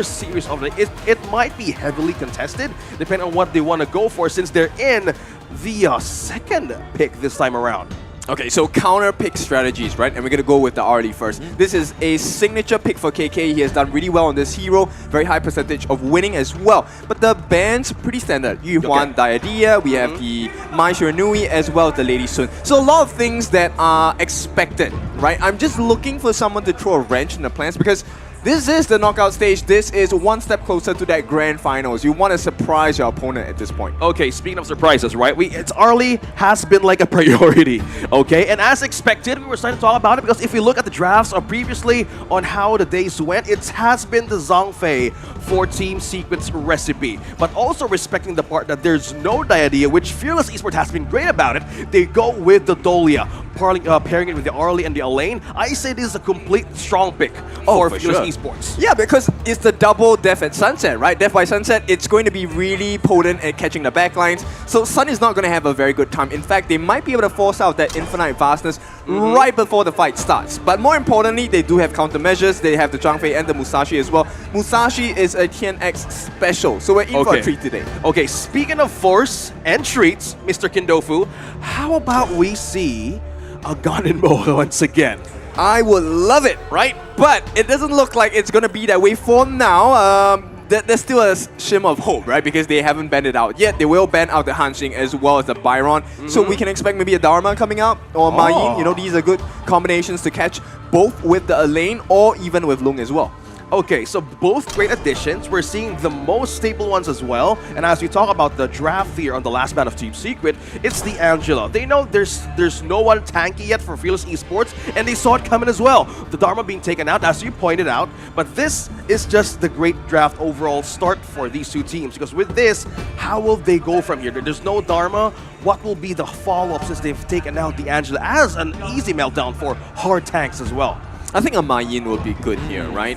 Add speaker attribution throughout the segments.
Speaker 1: series of it might be heavily contested, depending on what they want to go for, since they're in the second pick this time around.
Speaker 2: Okay, so counter pick strategies, right? And we're going to go with the Arlie first. This is a signature pick for KK. He has done really well on this hero. Very high percentage of winning as well. But the band's pretty standard. Yu Huan Diadea, we have the Mai Shiranui as well as the Lady Sun. So a lot of things that are expected, right? I'm just looking for someone to throw a wrench in the plans because this is the knockout stage. This is one step closer to that grand finals. You want to surprise your opponent at this point.
Speaker 1: Okay, speaking of surprises, right? It's Arlie has been like a priority, okay? And as expected, we were starting to talk about it because if we look at the drafts previously on how the days went, it has been the Zhongfei for Team Secret's recipe. But also respecting the part that there's no Diadea, which Fearless Esports has been great about it. They go with the Dolia, pairing it with the Arlie and the Elaine. I say this is a complete strong pick for Fearless Esports.
Speaker 2: Yeah, because it's the double Death at Sunset, right? Death by Sunset, it's going to be really potent at catching the backlines. So Sun is not going to have a very good time. In fact, they might be able to force out that infinite vastness right before the fight starts. But more importantly, they do have countermeasures. They have the Zhangfei and the Musashi as well. Musashi is a TNX special, so we're in for a treat today.
Speaker 1: Okay, speaking of force and treats, Mr. Kindofu, how about we see a Ganon Moho once again?
Speaker 2: I would love it, right? But it doesn't look like it's going to be that way for now. There's still a shimmer of hope, right? Because they haven't banned it out yet. They will ban out the Hanxing as well as the Byron. So we can expect maybe a Dharma coming out or Ma Yin. You know, these are good combinations to catch both with the Elaine or even with Lung as well.
Speaker 1: Okay, so both great additions. We're seeing the most stable ones as well. And as we talk about the draft here on the last man of Team Secret, it's the Angela. They know there's no one tanky yet for Fearless Esports, and they saw it coming as well. The Dharma being taken out, as you pointed out. But this is just the great draft overall start for these two teams. Because with this, how will they go from here? There's no Dharma. What will be the follow-up since they've taken out the Angela as an easy meltdown for hard tanks as well?
Speaker 2: I think a Ma Yin would be good here, right?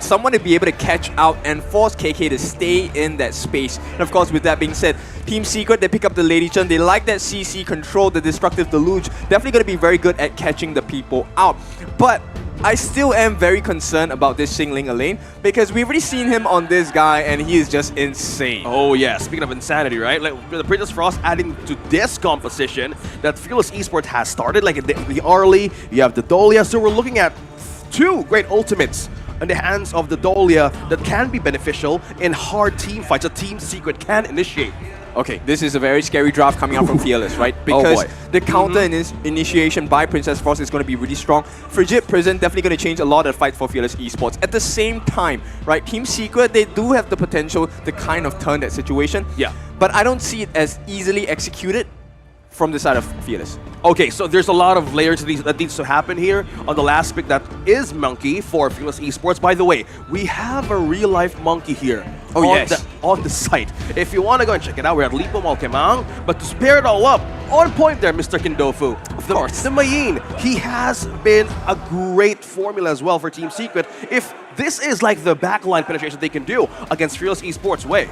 Speaker 2: Someone to be able to catch out and force KK to stay in that space. And of course, with that being said, Team Secret, they pick up the Lady Chen. They like that CC control, the Destructive Deluge. Definitely going to be very good at catching the people out. But I still am very concerned about this Xingling Elaine because we've already seen him on this guy and he is just insane.
Speaker 1: Oh yeah, speaking of insanity, right? Like the Princess Frost adding to this composition that Fearless Esports has started, like the Arlie, you have the Dolia, so we're looking at two great ultimates in the hands of the Dolia that can be beneficial in hard team fights a Team Secret can initiate.
Speaker 2: Okay, this is a very scary draft coming out from Fearless, right? Because the counter initiation by Princess Frost is going to be really strong. Frigid Prison definitely going to change a lot of the fight for Fearless Esports. At the same time, right, Team Secret, they do have the potential to kind of turn that situation.
Speaker 1: Yeah.
Speaker 2: But I don't see it as easily executed from the side of Fearless.
Speaker 1: Okay, so there's a lot of layers that needs to happen here on the last pick that is Monkey for Fearless Esports. By the way, we have a real-life Monkey here on the site. If you want to go and check it out, we're at Lipo Mall Kemang. But to pair it all up, on point there, Mr. Kindofu. Of course. The Mayin, he has been a great formula as well for Team Secret. If this is like the backline penetration they can do against Fearless Esports' way.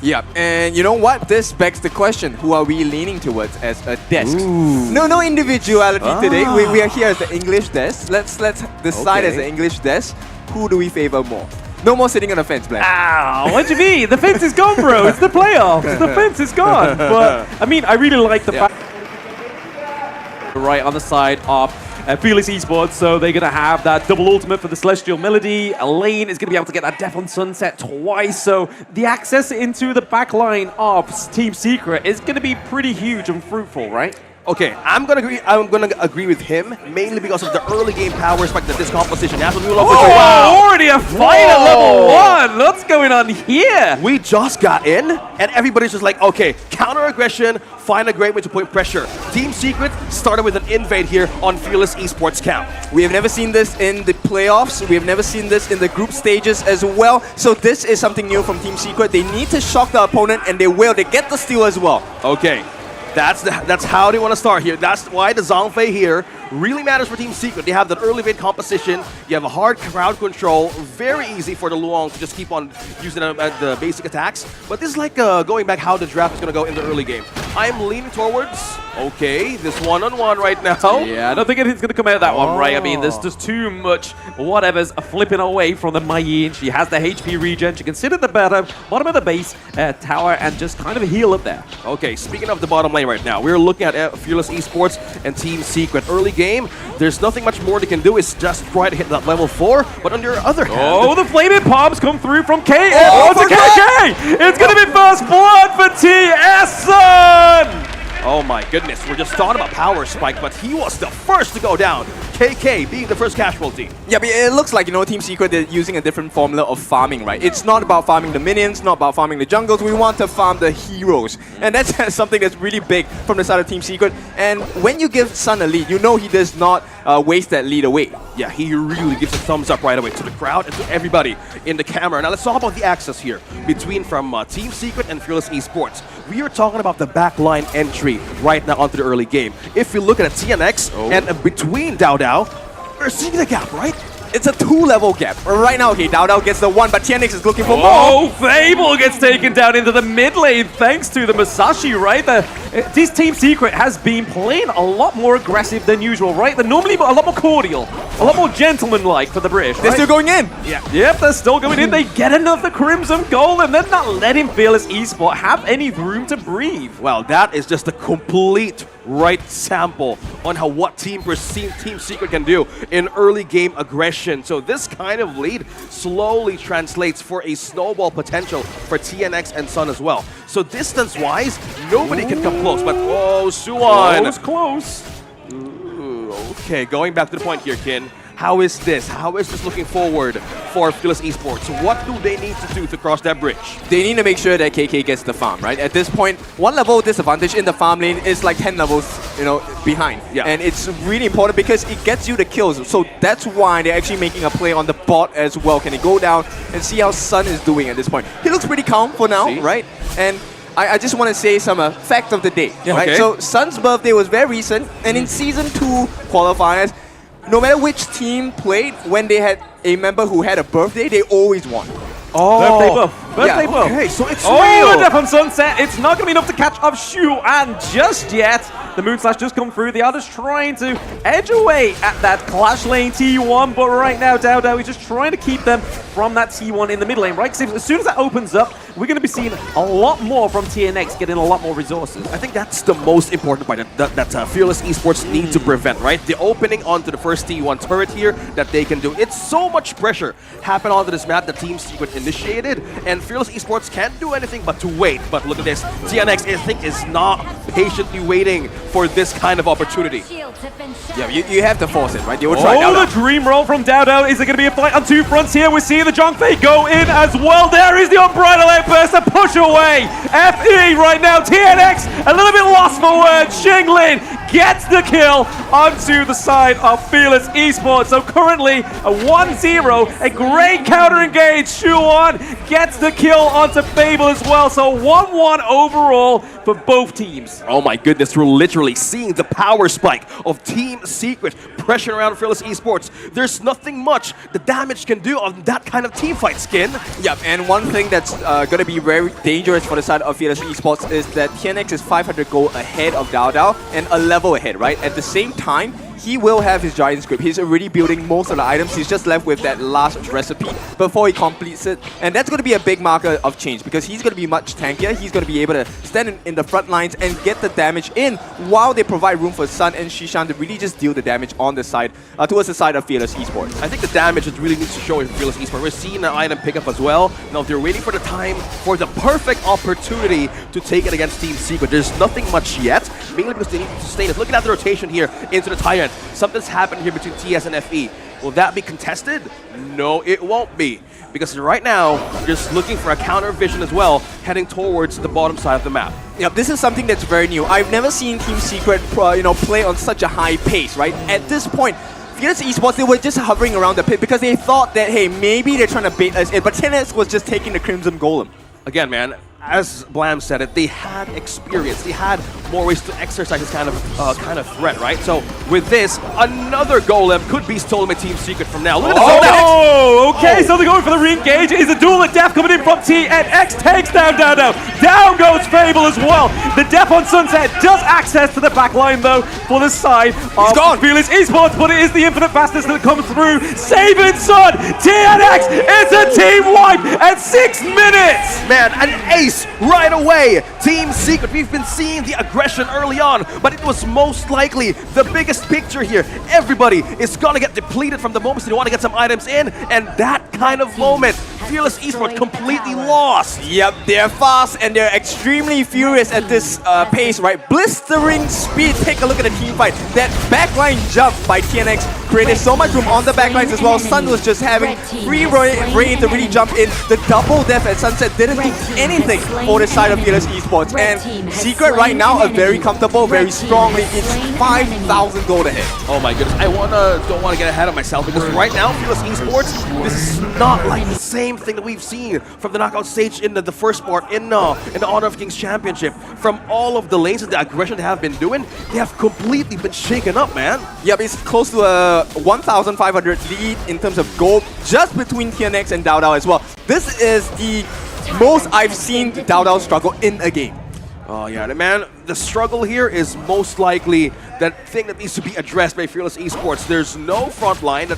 Speaker 2: Yeah, and you know what? This begs the question, who are we leaning towards as a desk? No individuality today. We are here as the English desk. Let's decide as the English desk, who do we favor more? No more sitting on the fence, Black.
Speaker 3: Ow, what do you mean? The fence is gone, bro. It's the playoffs. The fence is gone. But, I mean, I really like the fact right on the side of Fearless Esports, so they're going to have that double ultimate for the Celestial Melody. Elaine is going to be able to get that Death on Sunset twice, so the access into the backline of Team Secret is going to be pretty huge and fruitful, right?
Speaker 1: Okay, I'm gonna agree with him, mainly because of the early game power spike that this composition has.
Speaker 3: Already a fight at level 1! What's going on here?
Speaker 1: We just got in, and everybody's just like, okay, counter aggression, find a great way to put pressure. Team Secret started with an invade here on Fearless Esports camp.
Speaker 2: We have never seen this in the playoffs. We have never seen this in the group stages as well. So this is something new from Team Secret. They need to shock the opponent, and they will. They get the steal as well.
Speaker 1: Okay. That's how they want to start here. That's why the Zhongfei here really matters for Team Secret. They have that early mid composition. You have a hard crowd control. Very easy for the Luong to just keep on using the basic attacks. But this is like going back how the draft is going to go in the early game. I'm leaning towards, okay, this one-on-one right now.
Speaker 3: Yeah, I don't think anything's going to come out of that one, right? I mean, there's just too much whatever's flipping away from the Mei Yin. She has the HP regen. She can sit at the bottom of the base tower and just kind of heal up there.
Speaker 1: Okay, speaking of the bottom lane right now, we're looking at Fearless Esports and Team Secret. Early game, there's nothing much more they can do. Is just try to hit that level 4. But on the other hand...
Speaker 3: Oh, the flaming bombs come through from KK! Oh, to KK! It's going to be first blood for TSN!
Speaker 1: Oh my goodness, we're just talking about Power Spike, but he was the first to go down. KK being the first casualty.
Speaker 2: Yeah, but it looks like, Team Secret, they're using a different formula of farming, right? It's not about farming the minions, not about farming the jungles. We want to farm the heroes. And that's something that's really big from the side of Team Secret. And when you give Sun a lead, he does not waste that lead away.
Speaker 1: Yeah, he really gives a thumbs up right away to the crowd and to everybody in the camera. Now let's talk about the access here between from Team Secret and Fearless Esports. We are talking about the backline entry right now onto the early game. If you look at TNX and between Dao, we're seeing the gap, right?
Speaker 2: It's a 2-level gap. Right now, okay, Dao gets the 1, but TNX is looking for more.
Speaker 3: Oh, Fable gets taken down into the mid lane thanks to the Musashi, right? This Team Secret has been playing a lot more aggressive than usual, right? They're normally a lot more cordial, a lot more gentleman-like for the British, right?
Speaker 2: They're still going in.
Speaker 3: Yeah. Yep, they're still going in. They get another Crimson Goal, and they're not letting Fearless Esports have any room to breathe.
Speaker 1: Well, that is just a complete right sample on what Team Secret can do in early game aggression. So this kind of lead slowly translates for a snowball potential for TNX and Sun as well. So distance-wise, nobody can come close, but Suwon.
Speaker 3: Close.
Speaker 1: Ooh, okay, going back to the point here, Kin. How is this? How is this looking forward for Fearless Esports? What do they need to do to cross that bridge?
Speaker 2: They need to make sure that KK gets the farm, right? At this point, 1 level disadvantage in the farm lane is like 10 levels, behind.
Speaker 1: Yeah.
Speaker 2: And it's really important because it gets you the kills. So that's why they're actually making a play on the bot as well. Can they go down and see how Sun is doing at this point? He looks pretty calm for now, right? And I just want to say some fact of the day, right?
Speaker 1: Okay.
Speaker 2: So Sun's birthday was very recent, and in Season 2 qualifiers, no matter which team played, when they had a member who had a birthday, they always won.
Speaker 1: Oh,
Speaker 3: Birthday buff. Birthday buff.
Speaker 1: Okay, so it's
Speaker 3: real.
Speaker 1: real.
Speaker 3: Death on Sunset. It's not going to be enough to catch up Shu, and just yet, the Moon Slash just come through. The others trying to edge away at that Clash Lane T1, but right now, Dao is just trying to keep them from that T1 in the mid lane, right? Because as soon as that opens up, we're going to be seeing a lot more from TNX getting a lot more resources.
Speaker 1: I think that's the most important part that Fearless Esports need to prevent, right? The opening onto the first T1 turret here that they can do. It's so much pressure happened onto this map that Team Secret initiated, and Fearless Esports can't do anything but to wait. But look at this. TNX, I think, is not patiently waiting for this kind of opportunity.
Speaker 2: Yeah, you have to force it, right? They will try
Speaker 3: Oh, the dream roll from Dao. Is it going to be a fight on 2 fronts here? We're seeing the Zhongfei go in as well. There is the Unbridled Outburst to push away. FE right now. TNX a little bit lost for words. Xinglin gets the kill onto the side of Fearless Esports. So currently a 1-0, a great counter engage. Shuwon gets the kill onto Fable as well. So 1-1 overall for both teams.
Speaker 1: Oh my goodness, we're literally seeing the power spike of Team Secret pressure around Fearless Esports. There's nothing much the damage can do on that kind of team fight, Skin.
Speaker 2: Yeah, and one thing that's going to be very dangerous for the side of Fearless Esports is that TNX is 500 gold ahead of Dao and a level ahead, right? At the same time, he will have his giant script. He's already building most of the items. He's just left with that last recipe before he completes it. And that's going to be a big marker of change because he's going to be much tankier. He's going to be able to stand in the front lines and get the damage in while they provide room for Sun and Shishan to really just deal the damage on the side, towards the side of Fearless Esports.
Speaker 1: I think the damage it really needs to show in Fearless Esports. We're seeing an item pickup as well. Now they're waiting for the time for the perfect opportunity to take it against Team Secret. There's nothing much yet, mainly because they need to sustain it. Looking at the rotation here into the Tyrant, something's happened here between TS and FE. Will that be contested? No, it won't be. Because right now, just looking for a counter vision as well, heading towards the bottom side of the map.
Speaker 2: Yeah, this is something that's very new. I've never seen Team Secret, play on such a high pace, right? At this point, Fearless Esports, they were just hovering around the pit because they thought that, hey, maybe they're trying to bait us in, but 10S was just taking the Crimson Golem.
Speaker 1: Again, man, as Blam said it, they had experience. They had more ways to exercise this kind of threat, right? So with this, another golem could be stolen by Team Secret from now. Look at this.
Speaker 3: Oh, okay, so they're going for the re-engage. Is a duel of death coming in from TNX. Takes down Down. Down goes Fable as well. The death on Sunset does access to the back line, though, for the side of Fearless Esports, but it is the infinite fastness that comes through. Saving Sun! TNX is a team wipe at 6 minutes!
Speaker 1: Man, an ace right away. Team Secret, we've been seeing the aggression early on, but it was most likely the biggest picture here. Everybody is gonna get depleted from the moments they want to get some items in, and that kind of moment, Fearless Esports completely lost.
Speaker 2: Yep, they're fast and they're extremely furious at this pace, right? Blistering speed. Take a look at the team fight. That backline jump by TNX created so much room on the backlines as well. Sun was just having free reign to really jump in. The double death at Sunset didn't do anything for the side of Fearless Esports. And Secret right now are very comfortable, very strongly. It's 5,000 gold ahead.
Speaker 1: Oh my goodness, I don't want to get ahead of myself because right now, Fearless Esports, this is not like the same thing that we've seen from the knockout stage in the first part in the Honor of Kings Championship. From all of the lanes and the aggression they have been doing, they have completely been shaken up, man.
Speaker 2: Yep, it's close to a 1,500 lead in terms of gold just between TNX and Dao as well. This is the most I've seen Dao struggle in a game.
Speaker 1: Oh yeah, man, the struggle here is most likely that thing that needs to be addressed by Fearless Esports. There's no front line that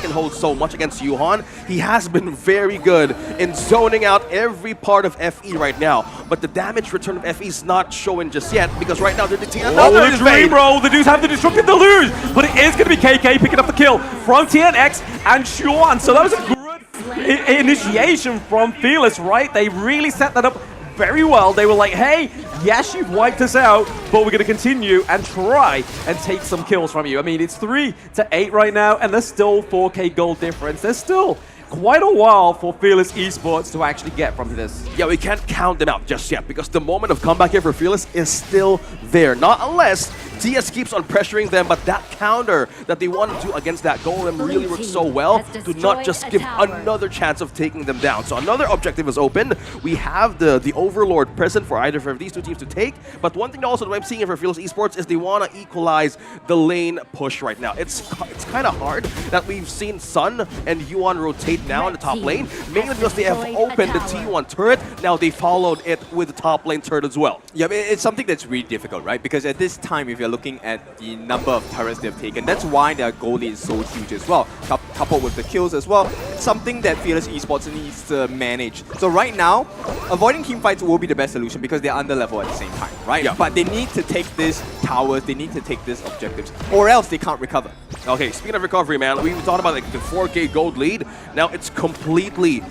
Speaker 1: can hold so much against Yuhan. He has been very good in zoning out every part of FE right now, but the damage return of FE is not showing just yet because right now they're dictating another
Speaker 3: dream roll. The dudes have the destructive to lose, but it is going to be KK picking up the kill from TNX and Xuan. So that was a good initiation from Fearless, right? They really set that up very well. They were like, hey, yes, you've wiped us out, but we're going to continue and try and take some kills from you. I mean, it's 3 to 8 right now, and there's still 4K gold difference. There's still quite a while for Fearless Esports to actually get from this.
Speaker 1: Yeah, we can't count them out just yet because the moment of comeback here for Fearless is still there. Not unless TS keeps on pressuring them, but that counter that they want to do against that golem really works so well to not just give another chance of taking them down. So another objective is open. We have the Overlord present for either of these two teams to take, but one thing also that I'm seeing for Fearless Esports is they want to equalize the lane push right now. It's kind of hard that we've seen Sun and Yuan rotate now in the top lane, mainly because they have opened the T1 turret. Now they followed it with the top lane turret as well.
Speaker 2: Yeah, it's something that's really difficult, right? Because at this time, if you're looking at the number of turrets they've taken, that's why their goal lead is so huge as well, coupled with the kills as well. It's something that Fearless Esports needs to manage. So right now, avoiding team fights will be the best solution because they're under level at the same time, right?
Speaker 1: Yeah.
Speaker 2: But they need to take these towers, they need to take these objectives, or else they can't recover.
Speaker 1: Okay, speaking of recovery, man, we talked about like the 4K gold lead. Now it's completely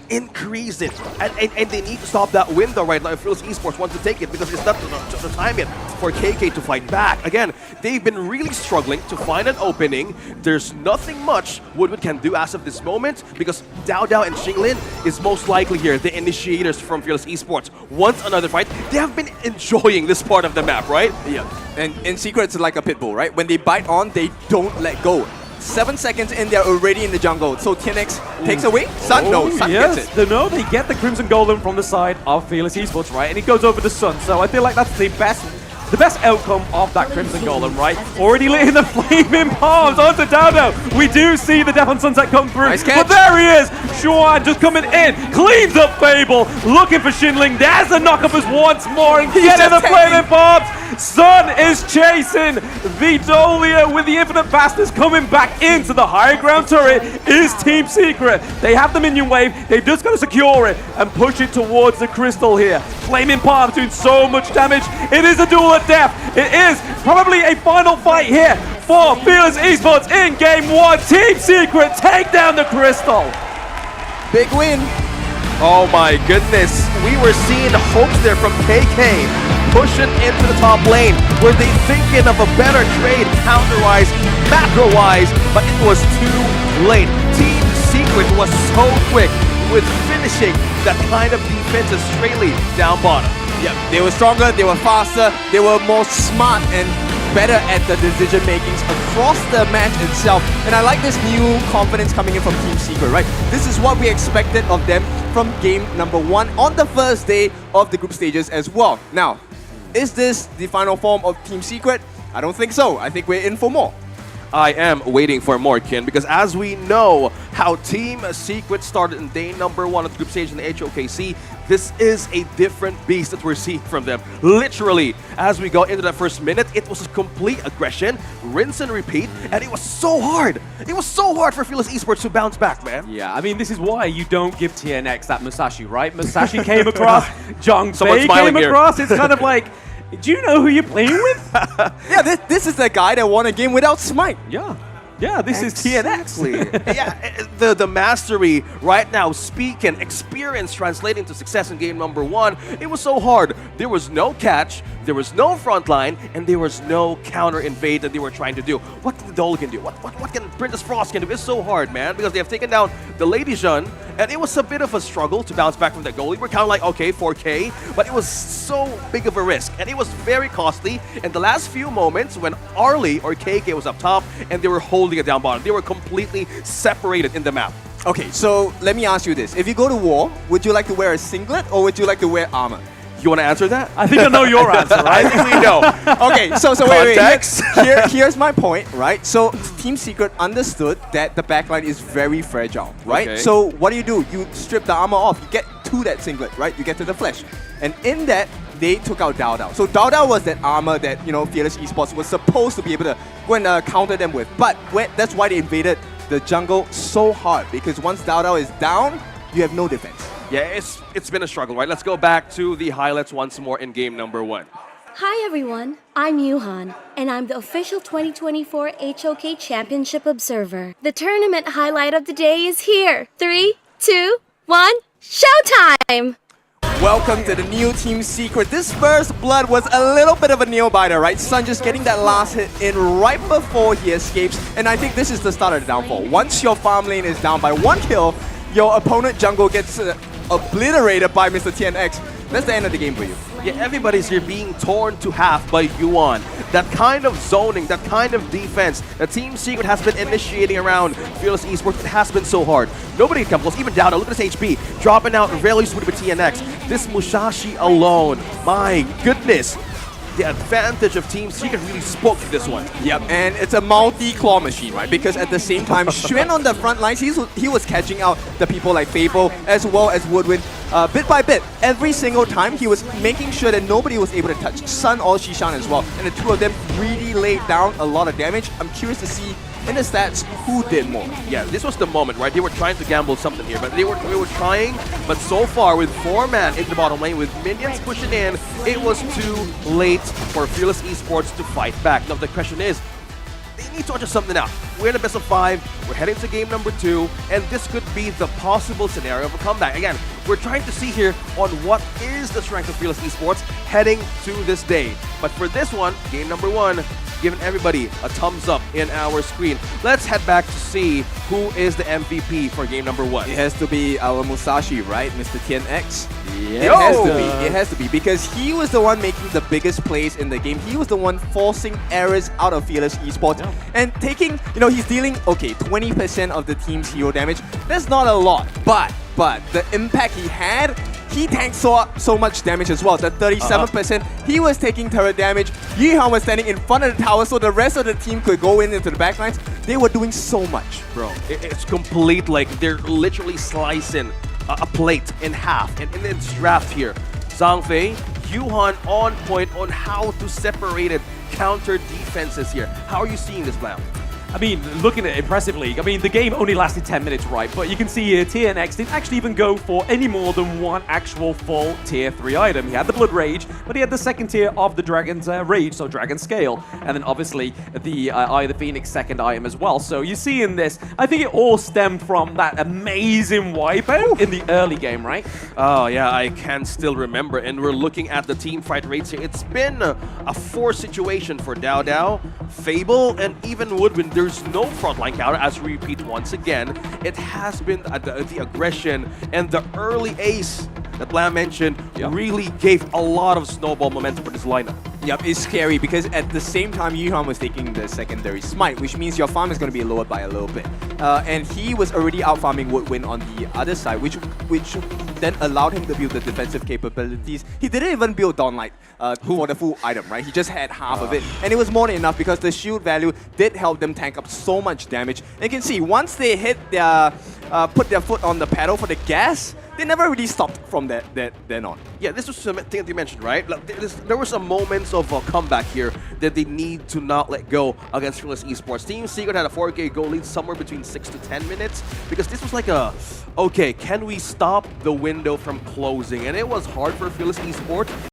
Speaker 1: increasing, and they need to stop that window right now if Fearless Esports wants to take it because it's not the time yet for KK to fight back. Again, they've been really struggling to find an opening. There's nothing much Woodwood can do as of this moment because Dao and Xinglin is most likely here, the initiators from Fearless Esports. Once another fight, they have been enjoying this part of the map, right?
Speaker 2: Yeah, and in Secret, it's like a pit bull, right? When they bite on, they don't let go. 7 seconds in, they're already in the jungle. So TNX takes away. Sun, no, Sun gets it.
Speaker 3: No, they get the Crimson Golem from the side of Fearless Esports, right? And it goes over to Sun. So I feel like that's the best outcome of that Crimson Golem, right? Already lit in the flaming palms onto Down. We do see the Death on Sunset come through.
Speaker 2: Nice catch.
Speaker 3: But there he is. Xuan just coming in. Cleans up Fable. Looking for Xinling. There's the knock-uppers once more. And getting the flaming palms. Sun is chasing the Dolia with the infinite fastness coming back into the high ground turret is Team Secret. They have the minion wave. They've just got to secure it and push it towards the crystal here. Flaming palms doing so much damage. It is a duel of death. It is probably a final fight here for Fearless Esports in game 1. Team Secret take down the crystal.
Speaker 2: Big win.
Speaker 1: Oh my goodness, we were seeing hopes there from KK pushing into the top lane. Were they thinking of a better trade counter-wise, macro-wise, but it was too late. Team Secret was so quick with finishing that kind of defensive straightly down bottom.
Speaker 2: Yeah, they were stronger, they were faster, they were more smart, and better at the decision makings across the match itself. And I like this new confidence coming in from Team Secret, right? This is what we expected of them from game number 1 on the first day of the group stages as well. Now, is this the final form of Team Secret? I don't think so. I think we're in for more.
Speaker 1: I am waiting for more, Kin, because as we know how Team Secret started in day number 1 of the group stage in the HOKC, this is a different beast that we're seeing from them. Literally, as we go into that first minute, it was a complete aggression, rinse and repeat, and it was so hard. It was so hard for Fearless Esports to bounce back, man.
Speaker 3: Yeah, I mean, this is why you don't give TNX that Musashi, right? Musashi came across, Zhang
Speaker 1: Someone
Speaker 3: Fei
Speaker 1: smiling
Speaker 3: came
Speaker 1: here.
Speaker 3: across. It's kind of like, do you know who you're playing with?
Speaker 2: Yeah, this is the guy that won a game without Smite.
Speaker 3: Yeah. Yeah, this is TNX.
Speaker 1: Yeah, the mastery right now, speaking, experience translating to success in game number 1. It was so hard. There was no catch, there was no front line, and there was no counter invade that they were trying to do. What can the Dolican do? What can Princess Frost can do? It's so hard, man, because they have taken down the Lady Jeanne, and it was a bit of a struggle to bounce back from that goalie. We're kind of like, okay, 4K, but it was so big of a risk, and it was very costly. And the last few moments when Arlie or KK was up top, and they were holding it down bottom, they were completely separated in the map.
Speaker 2: Okay, so let me ask you this. If you go to war, would you like to wear a singlet or would you like to wear armor?
Speaker 1: You want to answer that?
Speaker 3: I think I know your answer, right?
Speaker 1: I think we know.
Speaker 2: Okay, so wait.
Speaker 1: Context?
Speaker 2: Here's my point, right? So Team Secret understood that the backline is very fragile, right?
Speaker 1: Okay.
Speaker 2: So what do? You strip the armor off. You get to that singlet, right? You get to the flesh. And in that, they took out Dao Dao. So Dao Dao was that armor that, you know, Fearless Esports was supposed to be able to go and counter them with. But that's why they invaded the jungle so hard, because once Dao Dao is down, you have no defense.
Speaker 1: Yeah, it's been a struggle, right? Let's go back to the highlights once more in game number 1.
Speaker 4: Hi everyone, I'm Yuhan, and I'm the official 2024 HOK Championship Observer. The tournament highlight of the day is here. 3, 2, 1, showtime!
Speaker 2: Welcome to the new Team Secret. This first blood was a little bit of a nail-biter, right? Sun just getting that last hit in right before he escapes, and I think this is the start of the downfall. Once your farm lane is down by 1 kill, your opponent jungle gets obliterated by Mr. TNX. That's the end of the game for you.
Speaker 1: Yeah, everybody's here being torn to half by Yuan. That kind of zoning, that kind of defense that Team Secret has been initiating around Fearless Esports, it has been so hard. Nobody can come close, even Dowda. Look at his HP, dropping out really sweet with TNX. This Musashi alone, my goodness. The advantage of Team Secret really spoke to this one.
Speaker 2: Yep, and it's a multi-claw machine, right? Because at the same time, Xuan on the front lines, he was catching out the people like Fable as well as Woodwind bit by bit. Every single time, he was making sure that nobody was able to touch Sun or Shishan as well. And the two of them really laid down a lot of damage. I'm curious to see in the stats who did more.
Speaker 1: Yeah, this was the moment, right? They were trying to gamble something here, but they were trying, but so far with 4 man in the bottom lane, with minions pushing in, it was too late for Fearless Esports to fight back. Now the question is, they need to adjust something out. We're in the best of 5, we're heading to game number 2, and this could be the possible scenario of a comeback. Again, we're trying to see here on what is the strength of Fearless Esports heading to this day. But for this one, game number 1, giving everybody a thumbs up in our screen. Let's head back to see who is the MVP for game number 1.
Speaker 2: It has to be our Musashi, right? Mr. TNX.
Speaker 3: Yeah.
Speaker 2: It has to be. It has to be because he was the one making the biggest plays in the game. He was the one forcing errors out of Fearless Esports and taking, you know, he's dealing, okay, 20% of the team's hero damage. That's not a lot, but the impact he had, he tanked so much damage as well. The 37%, he was taking terror damage. Yihan was standing in front of the tower so the rest of the team could go into the backlines. They were doing so much.
Speaker 1: Bro, it's complete, like they're literally slicing a plate in half, and in its draft here. Zhang Fei, Yuhan on point on how to separate it, counter defenses here. How are you seeing this, Blam?
Speaker 3: I mean, looking at Impressive League, I mean, the game only lasted 10 minutes, right? But you can see here, TNX didn't actually even go for any more than one actual full Tier 3 item. He had the Blood Rage, but he had the second tier of the Dragon's Rage, so Dragon Scale. And then obviously the Eye of the Phoenix second item as well. So you see in this, I think it all stemmed from that amazing wipeout in the early game, right?
Speaker 1: Oh yeah, I can still remember, and we're looking at the team fight rates here. It's been a 4 situation for Dao Dao, Fable, and even Woodwind. There's no frontline counter, as we repeat once again. It has been the aggression and the early ace that Blam mentioned really gave a lot of snowball momentum for this lineup.
Speaker 2: Yep, it's scary because at the same time, Yuhan was taking the secondary smite, which means your farm is going to be lowered by a little bit. And he was already out farming Woodwind on the other side, which then allowed him to build the defensive capabilities. He didn't even build Dawnlight for the full item, right? He just had half of it. And it was more than enough because the shield value did help them tank up so much damage. And you can see, once they hit their, put their foot on the pedal for the gas, they never really stopped from then on.
Speaker 1: Yeah, this was something that you mentioned, right? Like, there were some moments of comeback here that they need to not let go against Fearless Esports. Team Secret had a 4K goal lead somewhere between 6 to 10 minutes because this was like a, okay, can we stop the window from closing? And it was hard for Fearless Esports.